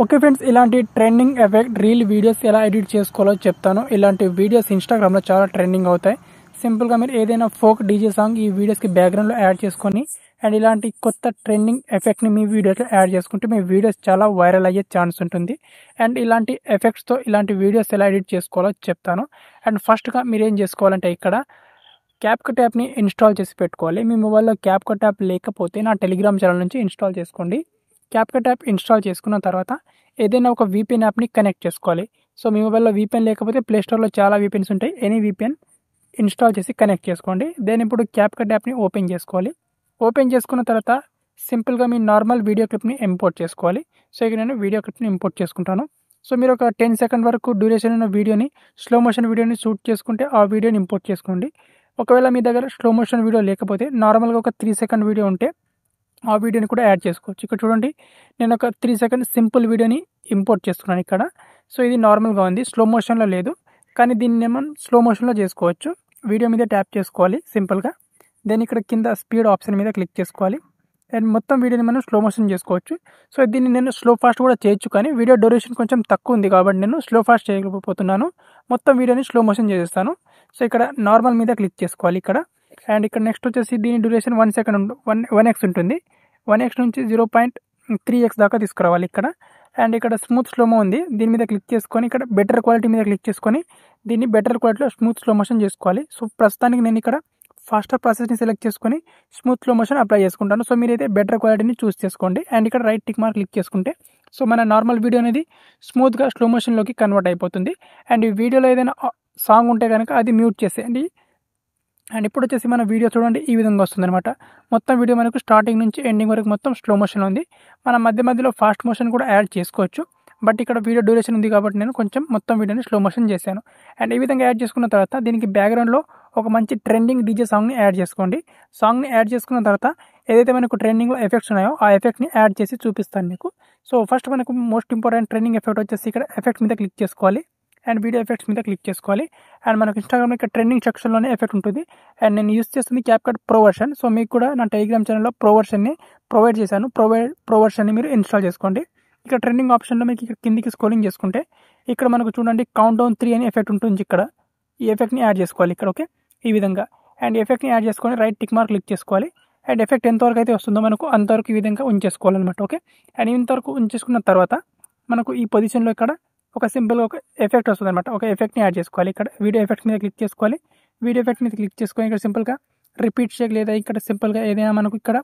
Okay friends, ఇలాంటి trending effect reel videos ఎలా edit చేసుకోవాలో చెప్తాను. ఇలాంటి వీడియోస్ ఇన్స్టాగ్రామ్లో చాలా ట్రెండింగ్ అవుతాయి. సింపుల్గా మీరు ఏదైనా ఫోక్ డీజే సాంగ్ ఈ వీడియోస్కి బ్యాక్గ్రౌండ్లో యాడ్ చేసుకొని అండ్ ఇలాంటి కొత్త ట్రెండింగ్ ఎఫెక్ట్ని మీ వీడియోస్లో యాడ్ చేసుకుంటే మీ వీడియోస్ చాలా వైరల్ అయ్యే ఛాన్స్ ఉంటుంది. అండ్ ఇలాంటి ఎఫెక్ట్స్తో ఇలాంటి వీడియోస్ ఎలా ఎడిట్ చేసుకోవాలో చెప్తాను. అండ్ ఫస్ట్గా మీరు ఏం చేసుకోవాలంటే ఇక్కడ క్యాప్కట్ యాప్ని ఇన్స్టాల్ చేసి పెట్టుకోవాలి. మీ మొబైల్లో క్యాప్కట్ యాప్ లేకపోతే నా టెలిగ్రామ్ ఛానల్ నుంచి ఇన్స్టాల్ చేసుకోండి. క్యాప్కట్ యాప్ ఇన్స్టాల్ చేసుకున్న తర్వాత ఏదైనా ఒక VPN యాప్ని కనెక్ట్ చేసుకోవాలి. సో మీ మొబైల్లో VPN లేకపోతే ప్లేస్టోర్లో చాలా VPNs ఉంటాయి. ఎనీ VPN ఇన్స్టాల్ చేసి కనెక్ట్ చేసుకోండి. దెన్ ఇప్పుడు క్యాప్కట్ యాప్ని ఓపెన్ చేసుకోవాలి. ఓపెన్ చేసుకున్న తర్వాత సింపుల్గా మీ నార్మల్ వీడియో క్లిప్ని ఇంపోర్ట్ చేసుకోవాలి. సో ఇక నేను వీడియో క్లిప్ని ఇంపోర్ట్ చేసుకుంటాను. సో మీరు ఒక 10 సెకండ్ వరకు డ్యూరేషన్ ఉన్న వీడియోని స్లో మోషన్ వీడియోని షూట్ చేసుకుంటే ఆ వీడియోని ఇంపోర్ట్ చేసుకోండి. ఒకవేళ మీ దగ్గర స్లో మోషన్ వీడియో లేకపోతే నార్మల్గా ఒక 3 సెకండ్ వీడియో ఉంటే ఆ వీడియోని కూడా యాడ్ చేసుకోవచ్చు. ఇక్కడ చూడండి, నేను ఒక 3 సెకండ్ సింపుల్ వీడియోని ఇంపోర్ట్ చేస్తున్నాను ఇక్కడ. సో ఇది నార్మల్గా ఉంది, స్లో మోషన్లో లేదు, కానీ దీన్ని మనం స్లో మోషన్లో చేసుకోవచ్చు. వీడియో మీద ట్యాప్ చేసుకోవాలి సింపుల్గా. దెన్ ఇక్కడ కింద స్పీడ్ ఆప్షన్ మీద క్లిక్ చేసుకోవాలి. అండ్ మొత్తం వీడియోని మనం స్లో మోషన్ చేసుకోవచ్చు. సో దీన్ని నేను స్లో ఫాస్ట్ కూడా చేయొచ్చు, కానీ వీడియో డ్యూరేషన్ కొంచెం తక్కువ ఉంది కాబట్టి నేను స్లో ఫాస్ట్ చేయకపోతున్నాను. మొత్తం వీడియోని స్లో మోషన్ చేసేస్తాను. సో ఇక్కడ నార్మల్ మీద క్లిక్ చేసుకోవాలి ఇక్కడ. అండ్ ఇక్కడ నెక్స్ట్ వచ్చేసి దీని డ్యూరేషన్ 1 సెకండ్ 1x ఉంటుంది. 1x నుంచి 0.3x దాకా తీసుకురావాలి ఇక్కడ. అండ్ ఇక్కడ స్మూత్ స్లోమో ఉంది, దీని మీద క్లిక్ చేసుకొని ఇక్కడ బెటర్ క్వాలిటీ మీద క్లిక్ చేసుకొని దీన్ని బెటర్ క్వాలిటీలో స్మూత్ స్లో మోషన్ చేసుకోవాలి. సో ప్రస్తుతానికి నేను ఇక్కడ ఫాస్టర్ ప్రాసెస్ని సెలెక్ట్ చేసుకొని స్మూత్ స్లో మోషన్ అప్లై చేసుకుంటాను. సో మీరైతే బెటర్ క్వాలిటీని చూస్ చేసుకోండి. అండ్ ఇక్కడ రైట్ టిక్ మార్క్ క్లిక్ చేసుకుంటే సో మన నార్మల్ వీడియో అనేది స్మూత్గా స్లో మోషన్లోకి కన్వర్ట్ అయిపోతుంది. అండ్ ఈ వీడియోలో ఏదైనా సాంగ్ ఉంటే కనుక అది మ్యూట్ చేసేయండి. అండ్ ఇప్పుడు వచ్చేసి మన వీడియో చూడండి ఈ విధంగా వస్తుంది అనమాట. మొత్తం వీడియో మనకు స్టార్టింగ్ నుంచి ఎండింగ్ వరకు మొత్తం స్లో మోషన్ ఉంది. మన మధ్యలో ఫాస్ట్ మోషన్ కూడా యాడ్ చేసుకోవచ్చు, బట్ ఇక్కడ వీడియో డ్యూరేషన్ ఉంది కాబట్టి నేను కొంచెం మొత్తం వీడియోని స్లో మోషన్ చేశాను. అండ్ ఈ విధంగా యాడ్ చేసుకున్న తర్వాత దీనికి బ్యాక్గ్రౌండ్లో ఒక మంచి ట్రెండింగ్ డీజే సాంగ్ని యాడ్ చేసుకోండి. సాంగ్ని యాడ్ చేసుకున్న తర్వాత ఏదైతే మనకు ట్రెండింగ్లో ఎఫెక్ట్స్ ఉన్నాయో ఆ ఎఫెక్ట్ని యాడ్ చేసి చూపిస్తాను మీకు. సో ఫస్ట్ మనకు మోస్ట్ ఇంపార్టెంట్ ట్రెండింగ్ ఎఫెక్ట్ వచ్చేసి ఇక్కడ ఎఫెక్ట్ మీద క్లిక్ చేసుకోవాలి. అండ్ వీడియో ఎఫెక్ట్స్ మీద క్లిక్ చేసుకోవాలి. అండ్ మనకు ఇన్స్టాగ్రామ్లో ఇక్కడ ట్రెండింగ్ సెక్షన్లోనే ఎఫెక్ట్ ఉంటుంది. అండ్ నేను యూస్ చేస్తుంది క్యాప్కట్ ప్రో వర్షన్. సో మీకు కూడా నా టెలిగ్రామ్ ఛానల్లో ప్రో వర్షన్ని ప్రొవైడ్ చేశాను. ప్రో వర్షన్ని మీరు ఇన్స్టాల్ చేసుకోండి. ఇక్కడ ట్రెండింగ్ ఆప్షన్లో మీకు ఇక్కడ కిందికి స్క్రోలింగ్ చేసుకుంటే ఇక్కడ మనకు చూడండి కౌంట్ డౌన్ 3 అనే ఎఫెక్ట్ ఉంటుంది. ఇక్కడ ఈ ఎఫెక్ట్ని యాడ్ చేసుకోవాలి ఇక్కడ. ఓకే, ఈ విధంగా. అండ్ ఎఫెక్ట్ని యాడ్ చేసుకొని రైట్ టిక్ మార్క్ క్లిక్ చేసుకోవాలి. అండ్ ఎఫెక్ట్ ఎంతవరకు అయితే వస్తుందో మనకు అంతవరకు ఈ విధంగా ఉంచేసుకోవాలన్నమాట. ఓకే, అండ్ ఇంతవరకు ఉంచేసుకున్న తర్వాత మనకు ఈ పొజిషన్లో ఇక్కడ ఒక సింపుల్గా ఒక ఎఫెక్ట్ వస్తుంది అనమాట. ఒక ఎఫెక్ట్ని యాడ్ చేసుకోవాలి. ఇక్కడ వీడియో ఎఫెక్ట్ మీద క్లిక్ చేసుకోవాలి. వీడియో ఎఫెక్ట్ మీద క్లిక్ చేసుకొని ఇక్కడ సింపుల్గా రిపీట్ షేక్ లేదా ఇక్కడ సింపుల్గా ఏదైనా మనకు ఇక్కడ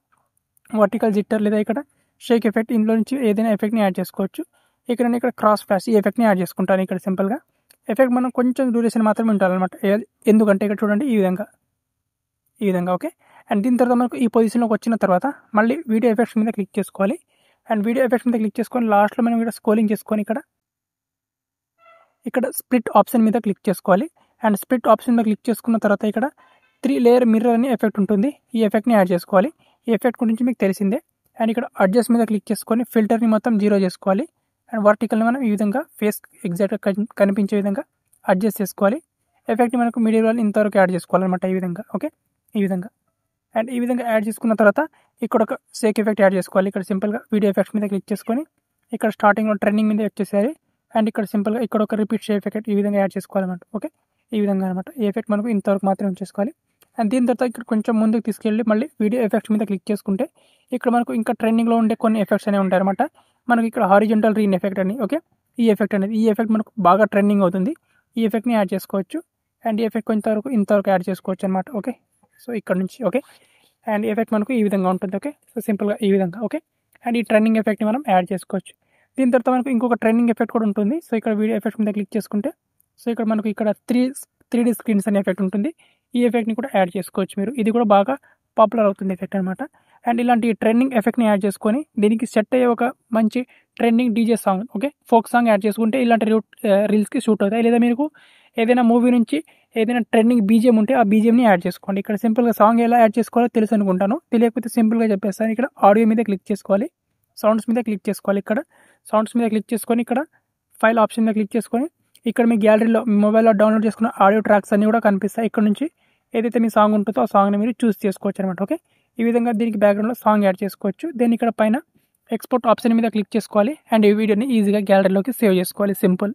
వర్టికల్ జిట్టర్ లేదా ఇక్కడ షేక్ ఎఫెక్ట్, ఇందులో నుంచి ఏదైనా ఎఫెక్ట్ని యాడ్ చేసుకోవచ్చు. ఇక్కడ నేను ఇక్కడ క్రాస్ ఫ్లాష్ ఈ ఎఫెక్ట్ని యాడ్ చేసుకుంటాను. ఇక్కడ సింపుల్గా ఎఫెక్ట్ మనం కొంచెం డ్యూరేషన్ మాత్రమే ఉండాలన్నమాట. ఎందుకంటే ఇక్కడ చూడండి ఈ విధంగా. ఓకే, అండ్ దీని తర్వాత మనకు ఈ పొజిషన్లోకి వచ్చిన తర్వాత మళ్ళీ వీడియో ఎఫెక్ట్స్ మీద క్లిక్ చేసుకోవాలి. అండ్ వీడియో ఎఫెక్ట్స్ మీద క్లిక్ చేసుకొని లాస్ట్లో మనం ఇక్కడ స్క్రోలింగ్ చేసుకొని ఇక్కడ స్ప్లిట్ ఆప్షన్ మీద క్లిక్ చేసుకోవాలి. అండ్ స్ప్లిట్ ఆప్షన్ మీద క్లిక్ చేసుకున్న తర్వాత ఇక్కడ 3 లేయర్ మిర్రర్ అనే ఎఫెక్ట్ ఉంటుంది. ఈ ఎఫెక్ట్ని యాడ్ చేసుకోవాలి. ఈ ఎఫెక్ట్ గురించి మీకు తెలిసిందే. అండ్ ఇక్కడ అడ్జస్ట్ మీద క్లిక్ చేసుకొని ఫిల్టర్ని మొత్తం 0 చేసుకోవాలి. అండ్ వర్టికల్ని మనం ఈ విధంగా ఫేస్ ఎగ్జాక్ట్గా కనిపించే విధంగా అడ్జస్ట్ చేసుకోవాలి. ఎఫెక్ట్ని మనకు మీడియం ఇంతవరకు యాడ్ చేసుకోవాలన్నమాట. ఈ విధంగా. ఓకే, ఈ విధంగా. అండ్ ఈ విధంగా యాడ్ చేసుకున్న తర్వాత ఇక్కడ ఒక షేక్ ఎఫెక్ట్ యాడ్ చేసుకోవాలి. ఇక్కడ సింపుల్గా వీడియో ఎఫెక్ట్స్ మీద క్లిక్ చేసుకొని ఇక్కడ స్టార్టింగ్లో ట్రెండింగ్ మీద వచ్చేసేయాలి. అండ్ ఇక్కడ సింపుల్గా ఇక్కడ ఒక రిపీట్ షేక్ ఎఫెక్ట్ ఈ విధంగా యాడ్ చేసుకోవాలన్నమాట. ఓకే, ఈ విధంగా అనమాట. ఈ ఎఫెక్ట్ మనకు ఇంతవరకు మాత్రమే ఉంచేసుకోవాలి. అండ్ దీని తర్వాత ఇక్కడ కొంచెం ముందుకు తీసుకెళ్ళి మళ్ళీ వీడియో ఎఫెక్ట్స్ మీద క్లిక్ చేసుకుంటే ఇక్కడ మనకు ఇంకా ట్రెండింగ్లో ఉండే కొన్ని ఎఫెక్ట్స్ అనేవి ఉంటాయి అనమాట. మనకి ఇక్కడ హారిజంటల్ రీన్ ఎఫెక్ట్ అని. ఓకే, ఈ ఎఫెక్ట్ మనకు బాగా ట్రెండింగ్ అవుతుంది. ఈ ఎఫెక్ట్ని యాడ్ చేసుకోవచ్చు. అండ్ ఈ ఎఫెక్ట్ ఇంతవరకు యాడ్ చేసుకోవచ్చు అనమాట. ఓకే, సో ఇక్కడ నుంచి. ఓకే, అండ్ ఈ ఎఫెక్ట్ మనకు ఈ విధంగా ఉంటుంది. ఓకే, సో సింపుల్గా ఈ విధంగా. ఓకే, అండ్ ఈ ట్రెండింగ్ ఎఫెక్ట్ని మనం యాడ్ చేసుకోవచ్చు. దీని తర్వాత మనకు ఇంకొక ట్రెండింగ్ ఎఫెక్ట్ కూడా ఉంటుంది. సో ఇక్కడ వీడియో ఎఫెక్ట్ మీద క్లిక్ చేసుకుంటే సో ఇక్కడ మనకు ఇక్కడ 3D స్క్రీన్స్ అనే ఎఫెక్ట్ ఉంటుంది. ఈ ఎఫెక్ట్ని కూడా యాడ్ చేసుకోవచ్చు మీరు. ఇది కూడా బాగా పాపులర్ అవుతుంది ఎఫెక్ట్ అనమాట. అండ్ ఇలాంటి ట్రెండింగ్ ఎఫెక్ట్ని యాడ్ చేసుకొని దీనికి సెట్ అయ్యే ఒక మంచి trending DJ song, okay, folk song add చేసుకుంటే ఇలాంటి రీల్స్కి షూట్ అవుతాయి. లేదా మీకు ఏదైనా మూవీ నుంచి ఏదైనా ట్రెండింగ్ బీజిఎం ఉంటే ఆ బీజిఎంని యాడ్ చేసుకోండి. ఇక్కడ సింపుల్గా సాంగ్ ఎలా యాడ్ చేసుకోవాలో తెలుసు అనుకుంటాను. తెలియకపోతే సింపుల్గా చెప్పేస్తాను. ఇక్కడ ఆడియో మీద క్లిక్ చేసుకోవాలి. సౌండ్స్ మీద క్లిక్ చేసుకోవాలి. ఇక్కడ సౌండ్స్ మీద క్లిక్ చేసుకొని ఇక్కడ ఫైల్ ఆప్షన్ మీద క్లిక్ చేసుకొని ఇక్కడ మీ గ్యాలరీలో మీ మొబైల్లో డౌన్లోడ్ చేసుకున్న ఆడియో ట్రాక్స్ అన్నీ కూడా కనిపిస్తాయి. ఇక్కడ నుంచి ఏదైతే మీ సాంగ్ ఉంటుందో ఆ సాంగ్ని మీరు చూస్ చేసుకోవచ్చు అనమాట. ఓకే, ఈ విధంగా దీనికి బ్యాక్గ్రౌండ్లో సాంగ్ యాడ్ చేసుకోవచ్చు. దెన్ ఇక్కడ పైన ఎక్స్పోర్ట్ ఆప్షన్ మీద క్లిక్ చేసుకోవాలి అండ్ ఈ వీడియోని ఈజీగా గ్యాలరీలోకి సేవ్ చేసుకోవాలి. సింపుల్.